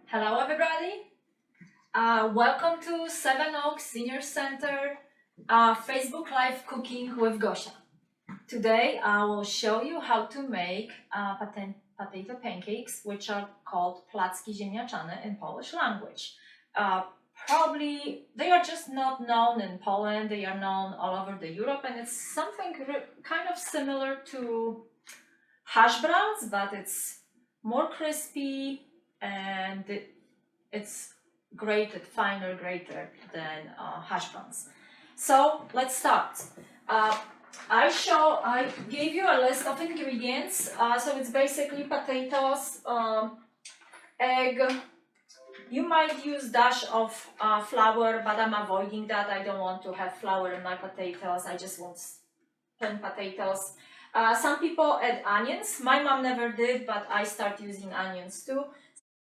Hello everybody, welcome to Seven Oaks Senior Center Facebook Live Cooking with Gosia. Today I will show you how to make potato pancakes, which are called Placki Ziemniaczane in Polish language. Probably they are just not known in Poland, they are known all over the Europe, and it's something kind of similar to hash browns, but it's more crispy and it's finer grated than hash browns. So let's start. I gave you a list of ingredients. So it's basically potatoes, egg. You might use dash of flour, but I'm avoiding that. I don't want to have flour in my potatoes. I just want plain potatoes. Some people add onions. My mom never did, but I start using onions too.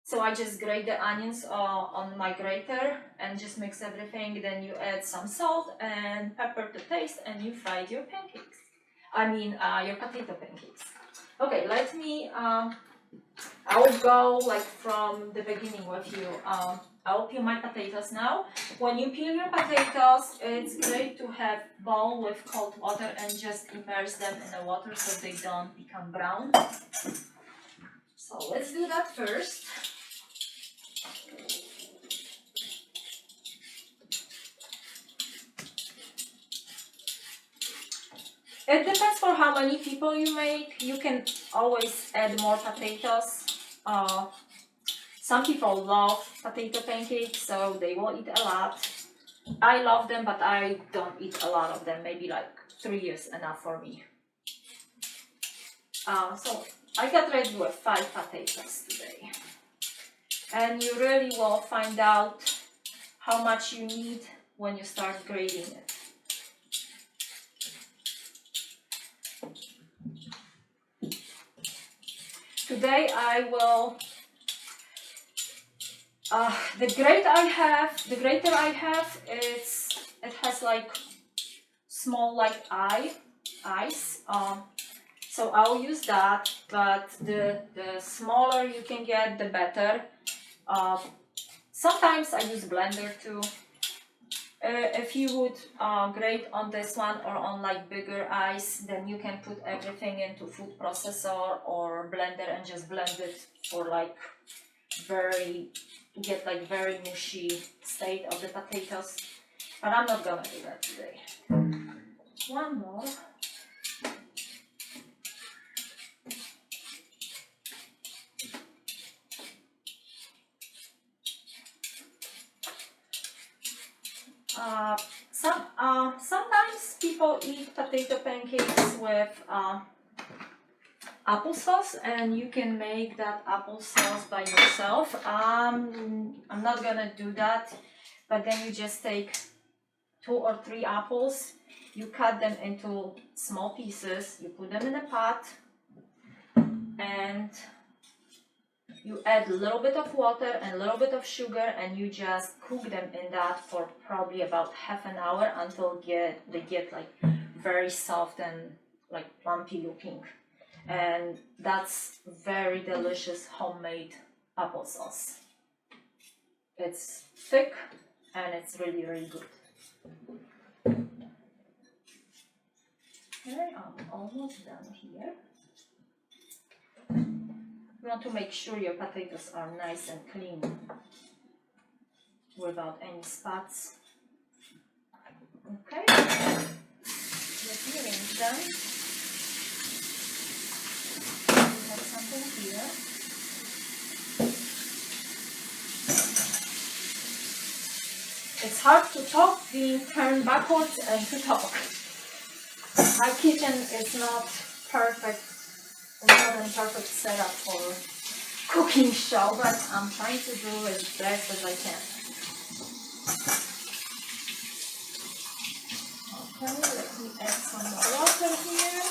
So I just grate the onions on my grater and just mix everything. Then you add some salt and pepper to taste, and you fry your pancakes. Your potato pancakes. Okay, let me. I will go like from the beginning with you. I will peel my potatoes now. When you peel your potatoes, it's great to have a bowl with cold water and just immerse them in the water so they don't become brown. So let's do that first. It depends for how many people you make. You can always add more potatoes. Some people love potato pancakes, so they will eat a lot. I love them, but I don't eat a lot of them. Maybe like 3 is enough for me. So I got ready with 5 potatoes today. And you really will find out how much you need when you start grating it. Today I will, the grater I have, it has like small like eyes. So I'll use that, but the smaller you can get, the better. Sometimes I use blender too. If you would grate on this one or on like bigger eyes, then you can put everything into food processor or blender and just blend it for like very mushy state of the potatoes. But I'm not gonna do that today. One more. Sometimes people eat potato pancakes with applesauce, and you can make that applesauce by yourself. I'm not gonna do that, but then you just take 2 or 3 apples, you cut them into small pieces, you put them in a pot, and you add a little bit of water and a little bit of sugar, and you just cook them in that for probably about half an hour until they get like very soft and like plumpy looking. And that's very delicious homemade applesauce. It's thick and it's really, really good. Okay, I'm almost done here. You want to make sure your potatoes are nice and clean without any spots. Okay, let me rinse them. We have something here. It's hard to talk being turned backwards and to talk. My kitchen is not perfect. Not a perfect setup for cooking show, but I'm trying to do as best as I can. Okay, let me add some more water here.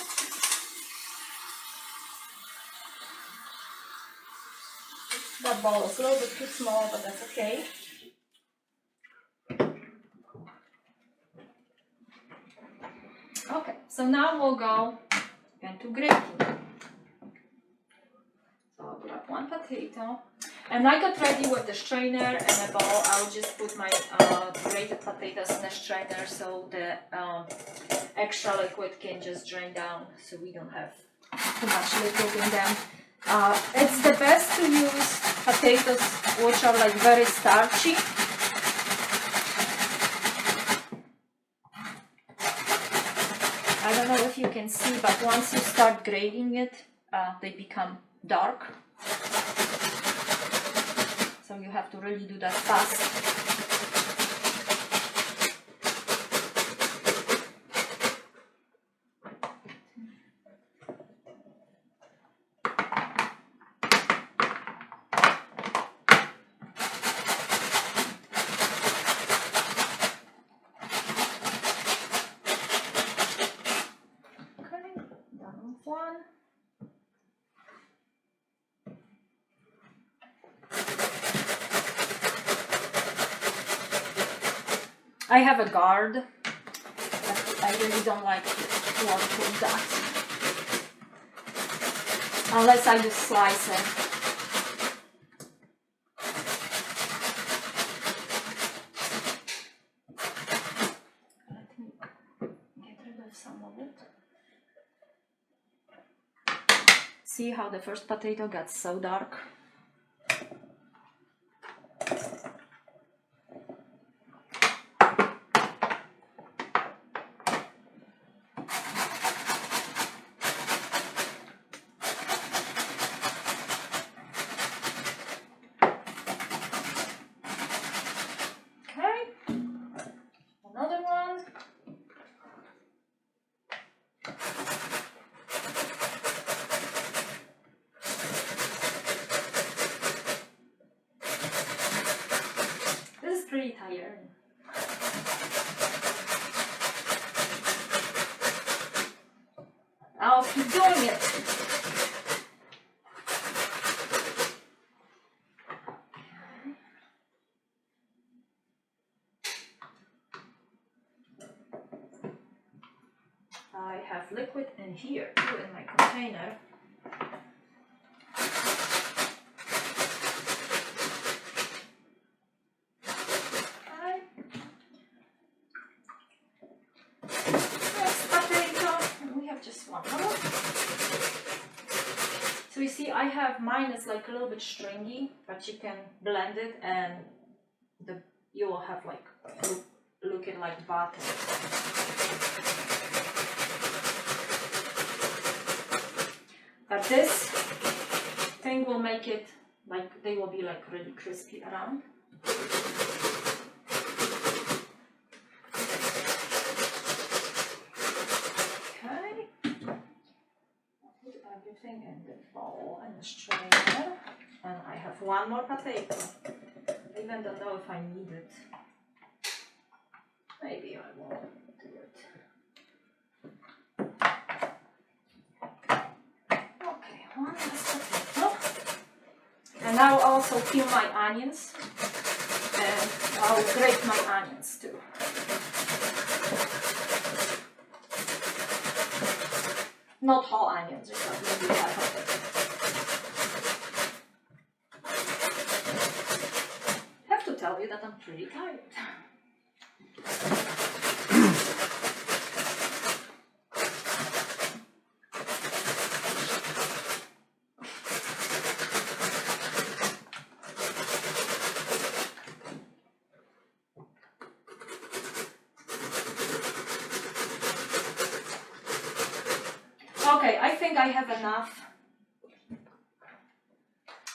That bowl is a little bit too small, but that's okay. Okay, so now we'll go into grating. So I'll grab one potato. And I got ready with the strainer and a bowl. I'll just put my grated potatoes in the strainer so the extra liquid can just drain down, so we don't have too much liquid in them. It's the best to use potatoes which are like very starchy. I don't know if you can see, but once you start grating it, they become dark. So you have to really do that fast. I have a guard, but I really don't like to work with that, unless I just slice it. Let me get rid of some of it. See how the first potato got so dark? Pretty tired. I'll keep doing it. I have liquid in here too, in my container. So you see, I have mine is like a little bit stringy, but you can blend it and you will have like looking like butter. But this thing will make it like they will be like really crispy around. Everything in the bowl and the strainer, and I have one more potato. I even don't know if I need it. Maybe I will do it. Okay, one last potato. And now I'll also peel my onions, and I'll grate my onions too. Not whole onions, just maybe half of it. I have to tell you that I'm pretty tired. Okay, I think I have enough.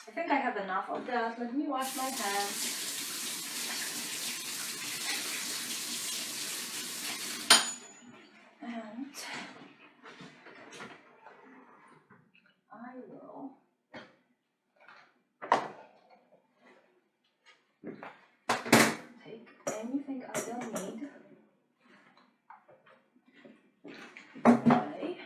I think I have enough of that. Let me wash my hands. And I will take anything I don't need. Okay.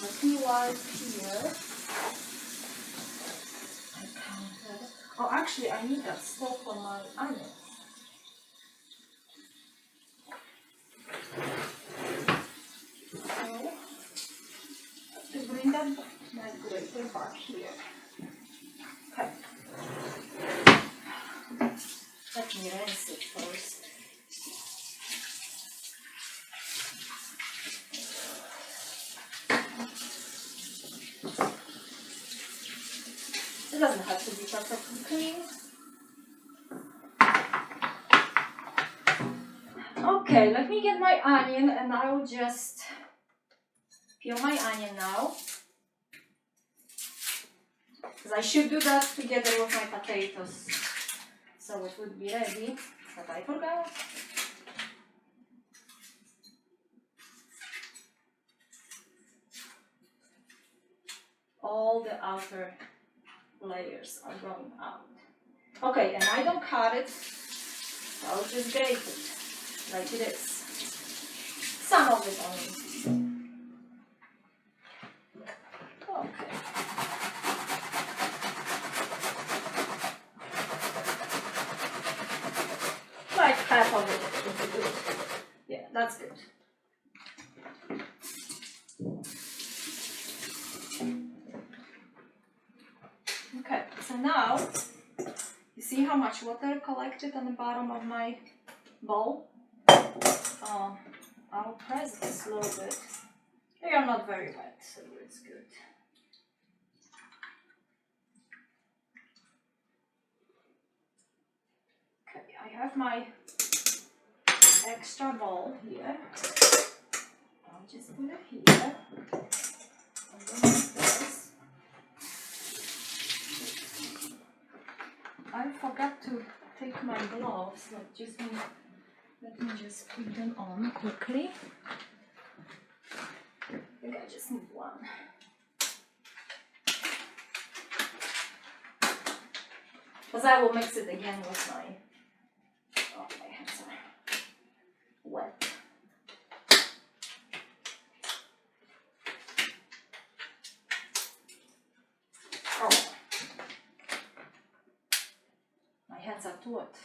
Let me wipe here. I counted. Oh, actually, I need that still for my onions. So, that my grater back here. Okay. Let me rinse it first. It doesn't have to be perfectly clean. Okay, let me get my onion and I will just peel my onion now. Because I should do that together with my potatoes. So it would be ready, but I forgot. All the outer layers are going out. Okay, and I don't cut it. I'll just grate it like it is. Some of it only. Okay. Like half of it would be good. Yeah, that's good. Okay, so now, you see how much water collected on the bottom of my bowl? I'll press this a little bit. They are not very wet, so it's good. Okay, I have my extra bowl here. I'll just put it here. And then this. I forgot to take my gloves. Let me just put them on quickly. I think I just need one. Because I will mix it again with my, oh, my hands are wet. Oh, my hands are too wet.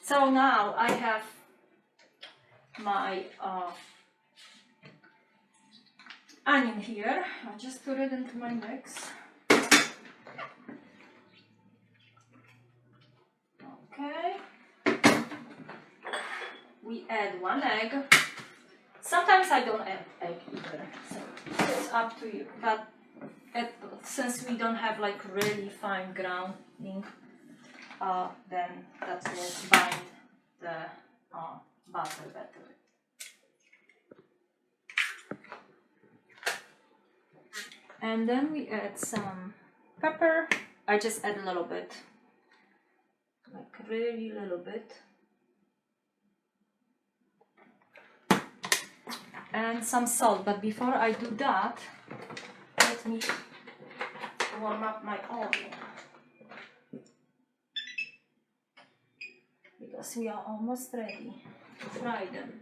So now I have my onion here. I'll just put it into my mix. Okay. We add 1 egg. Sometimes I don't add egg either, so it's up to you. But since we don't have like really fine grounding, then that will bind the butter better. And then we add some pepper. I just add a little bit, like really little bit. And some salt, but before I do that, let me warm up my oven. Because we are almost ready to fry them.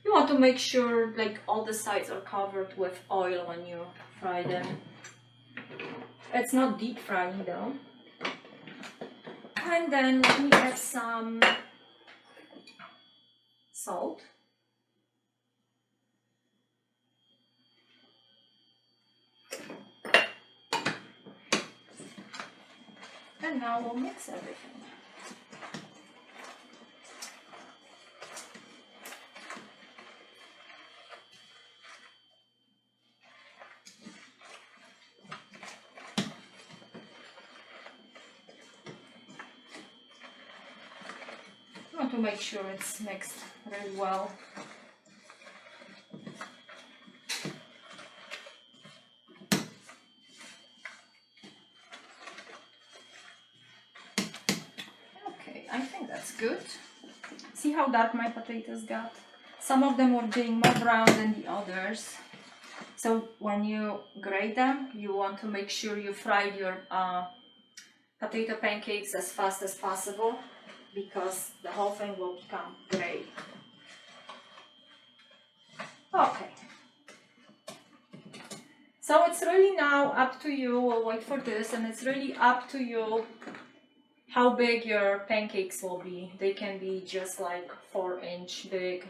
You want to make sure like all the sides are covered with oil when you fry them. It's not deep frying though. And then let me add some salt. And now we'll mix everything. You want to make sure it's mixed really well. I think that's good. See how dark my potatoes got? Some of them were being more brown than the others. So when you grate them, you want to make sure you fried your potato pancakes as fast as possible, because the whole thing will become gray. Okay. So it's really now up to you. We'll wait for this, and it's really up to you how big your pancakes will be. They can be just like 4-inch big,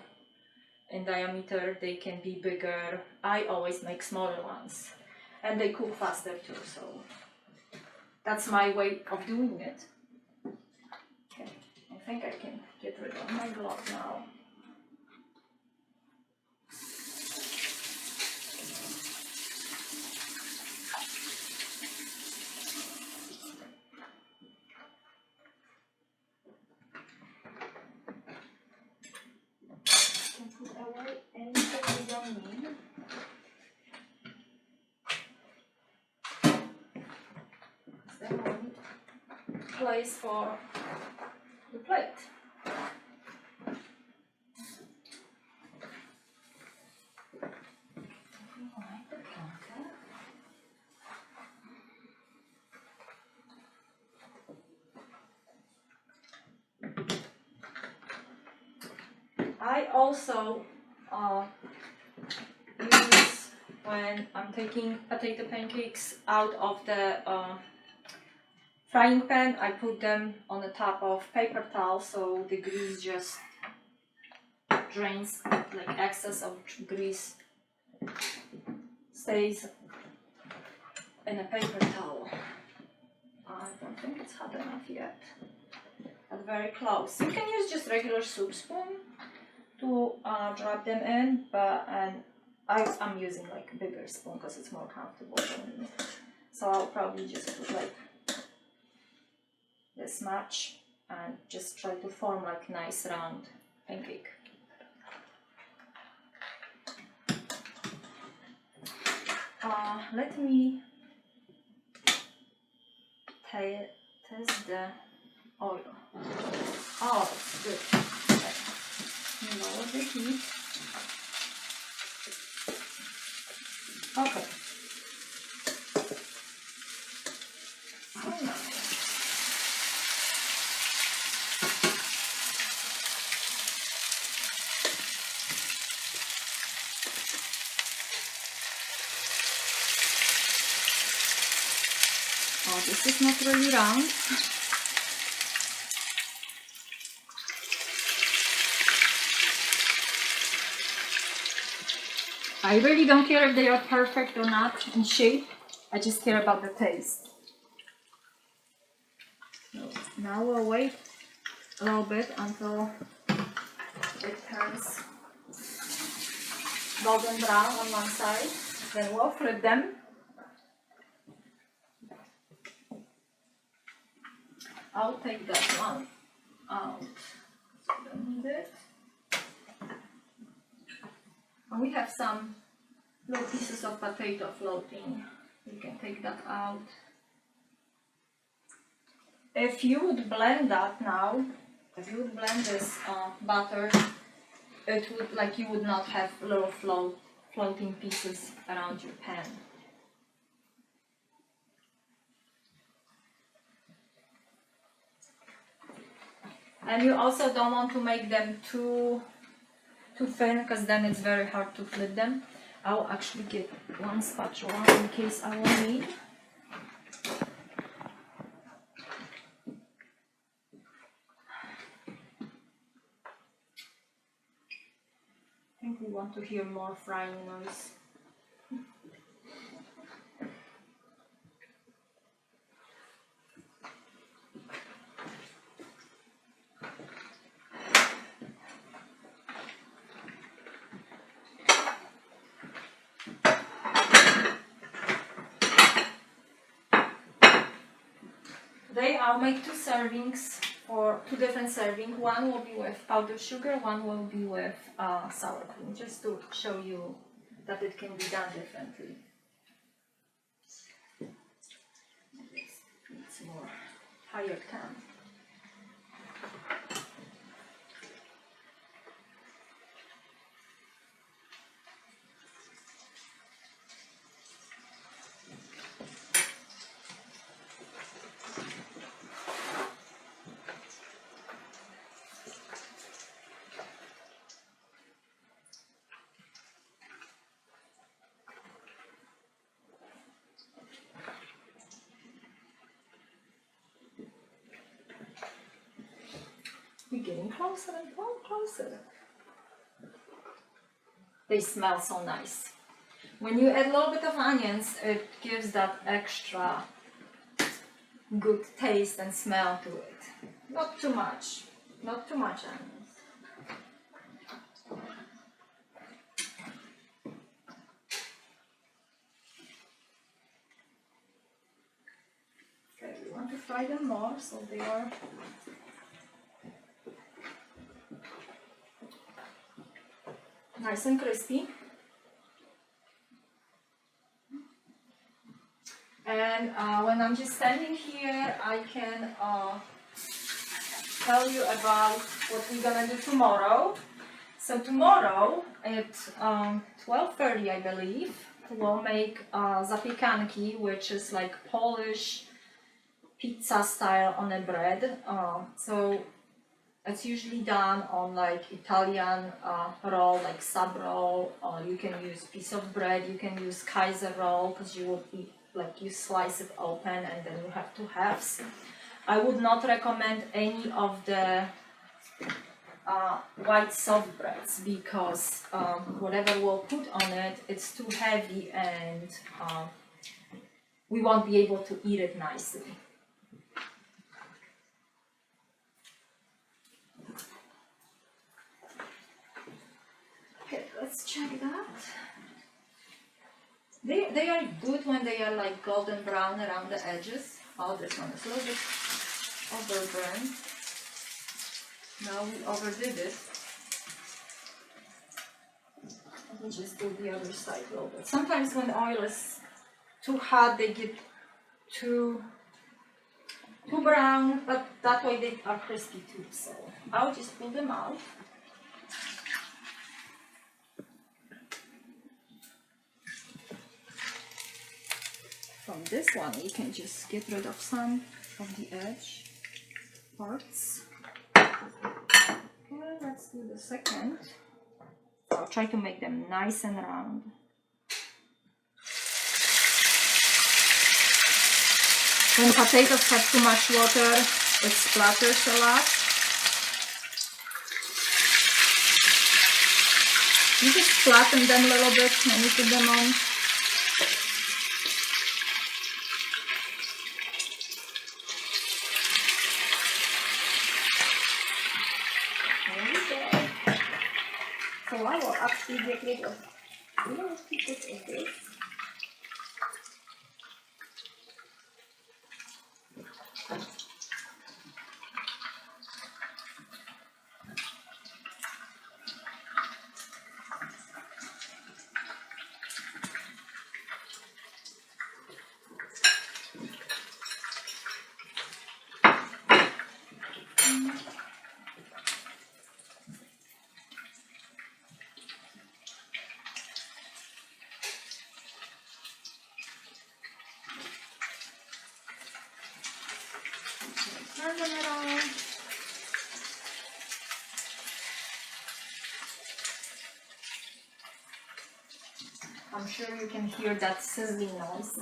in diameter, they can be bigger. I always make smaller ones, and they cook faster too, so that's my way of doing it. Okay, I think I can get rid of my glove now. Put away anything we don't need. Then we need place for the plate. Like the counter. I also use, when I'm taking potato pancakes out of the frying pan, I put them on the top of paper towel so the grease just drains, like excess of grease stays in a paper towel. I don't think it's hot enough yet, but very close. You can use just regular soup spoon to drop them in, but I'm using like a bigger spoon because it's more comfortable for me. So I'll probably just put like this much and just try to form like nice round pancake. Let me test the oil. Oh, it's good. Okay. Lower the heat. Okay. Oh, nice. Oh, this is not really round. I really don't care if they are perfect or not in shape. I just care about the taste. So now we'll wait a little bit until it turns golden brown on one side. Then we'll flip them. I'll take that one out. Don't need it. And we have some little pieces of potato floating. You can take that out. If you would blend that now, if you would blend this butter, it would, like, you would not have little floating pieces around your pan. And you also don't want to make them too thin, because then it's very hard to flip them. I'll actually get one spatula in case I will need. I think we want to hear more frying noise. Today I'll make two servings, or two different servings. One will be with powdered sugar, one will be with sour cream, just to show you that it can be done differently. It's more higher temp. We're getting closer and closer. they smell so nice. When you add a little bit of onions, it gives that extra good taste and smell to it. Not too much onions. Okay, we want to fry them more so they are nice and crispy. And when I'm just standing here, I can tell you about what we're gonna do tomorrow. So tomorrow at 12:30, I believe, we'll make zapiekanki, which is like Polish pizza style on a bread. So it's usually done on like Italian roll, like sub roll. You can use piece of bread, you can use Kaiser roll, because you will eat, like you slice it open and then you have two halves. I would not recommend any of the white soft breads, because whatever we'll put on it, it's too heavy and we won't be able to eat it nicely. Okay, let's check that. They are good when they are like golden brown around the edges. Oh, this one is a little bit overburned. Now we overdid it. Let me just do the other side a little bit. Sometimes when oil is too hot, they get too brown, but that way they are crispy too. So I'll just pull them out. From this one, you can just get rid of some of the edge parts. Okay, let's do the second. I'll try to make them nice and round. When potatoes have too much water, it splatters a lot. You just flatten them a little bit when you put them on. So I will actually get rid of little pieces of this. Turn them around. I'm sure you can hear that sizzling noise.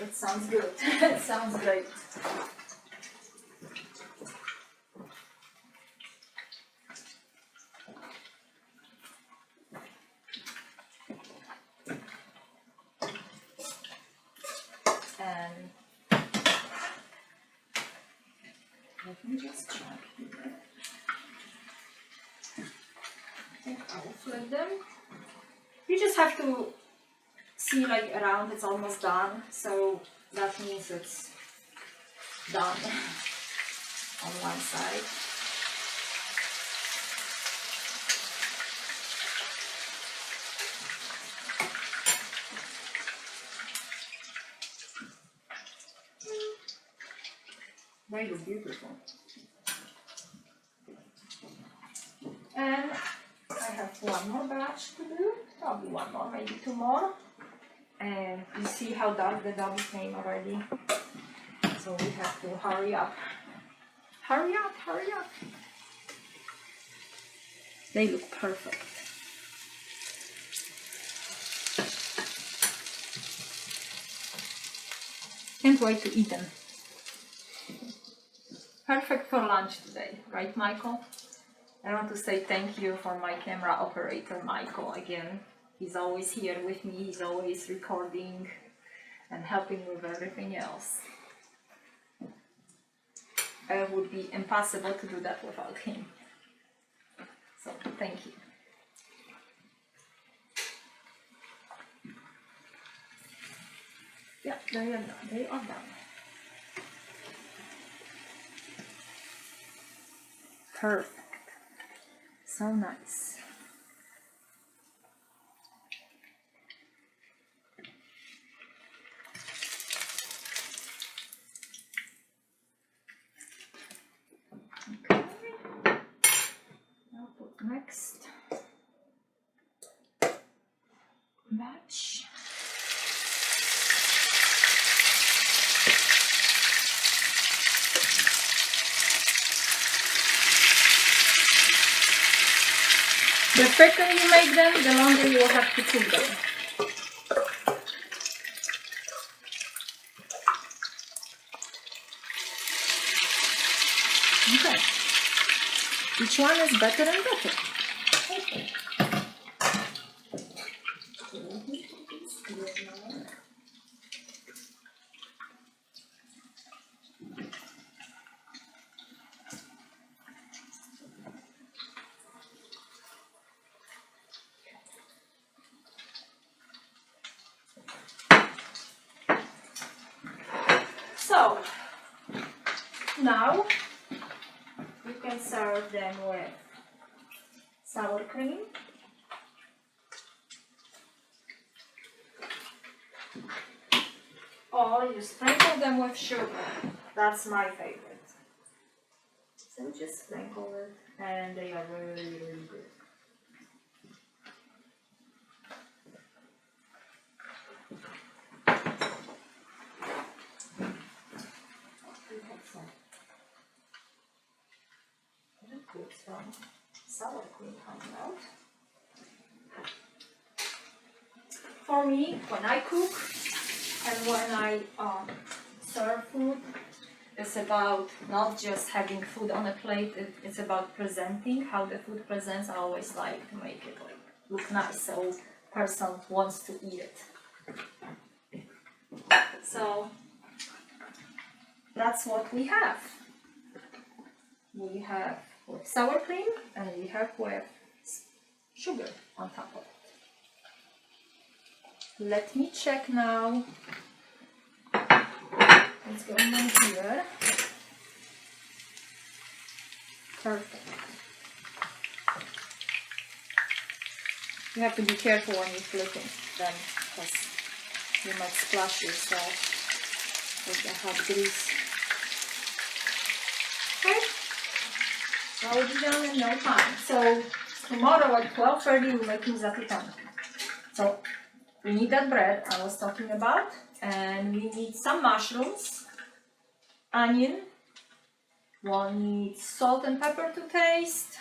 It sounds good. It sounds great. And let me just check here. I think I will flip them. You just have to see like around it's almost done, so that means it's done on one side. They look beautiful. And I have one more batch to do, probably one more, maybe two more. And you see how dark the dough became already. So we have to hurry up. Hurry up, hurry up. They look perfect. Can't wait to eat them. Perfect for lunch today, right, Michael? I want to say thank you for my camera operator, Michael, again. He's always here with me, he's always recording and helping with everything else. It would be impossible to do that without him. So, thank you. Yeah, they are done. Perfect. So nice. Okay. I'll put next batch. The thicker you make them, the longer you will have to cook them. Okay. Each one is better and better. Okay. So, now you can serve them with sour cream, or you sprinkle them with sugar. That's my favorite. So just sprinkle it, and they are really, really good. From sour cream coming out. For me, when I cook and when I serve food, it's about not just having food on a plate, it's about presenting, how the food presents. I always like to make it like look nice so person wants to eat it. So that's what we have. We have with sour cream and we have with sugar on top of it. Let me check now. Let's go in here. Perfect. You have to be careful when you're flipping them because you might splash yourself with the hot grease. Okay. That will be done in no time. So tomorrow at 12:30 we're making zapiekanki. So we need that bread I was talking about, and we need some mushrooms, onion, we'll need salt and pepper to taste,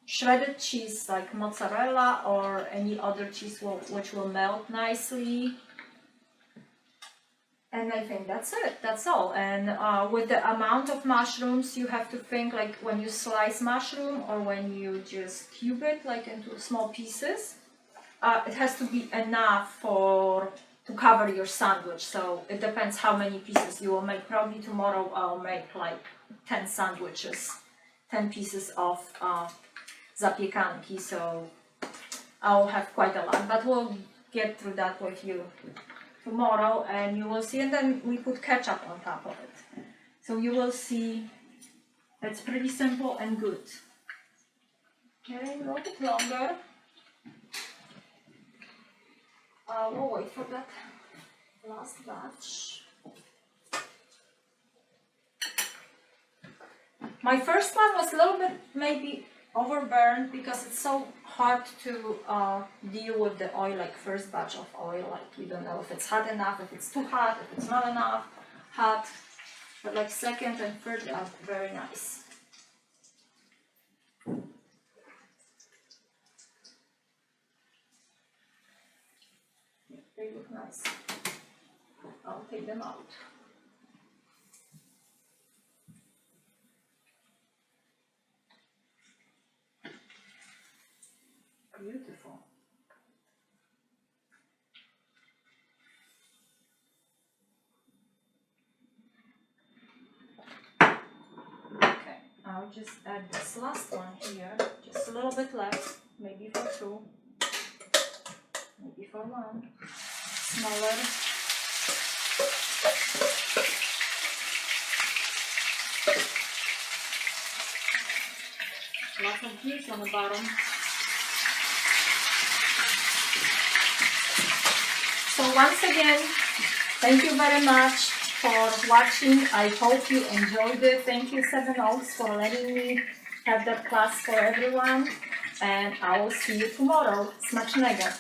shredded cheese like mozzarella or any other cheese which will melt nicely. And I think that's it, that's all. And with the amount of mushrooms, you have to think like when you slice mushroom or when you just cube it like into small pieces, it has to be enough to cover your sandwich. So it depends how many pieces you will make. Probably tomorrow I'll make like 10 sandwiches, 10 pieces of zapiekanki. So I'll have quite a lot, but we'll get through that with you tomorrow and you will see, and then we put ketchup on top of it. So you will see it's pretty simple and good. Okay, a little bit longer. We'll wait for that last batch. My first one was a little bit maybe overburned because it's so hard to deal with the oil, like first batch of oil, like you don't know if it's hot enough, if it's too hot, if it's not enough hot, but like second and third are very nice. Yeah, they look nice. I'll take them out. Beautiful. Okay, I'll just add this last one here. Just a little bit left, maybe for two, maybe for one. Smaller. Lots of juice on the bottom. So once again, thank you very much for watching. I hope you enjoyed it. Thank you, Seven Oaks, for letting me have that class for everyone. And I will see you tomorrow. Smacznego.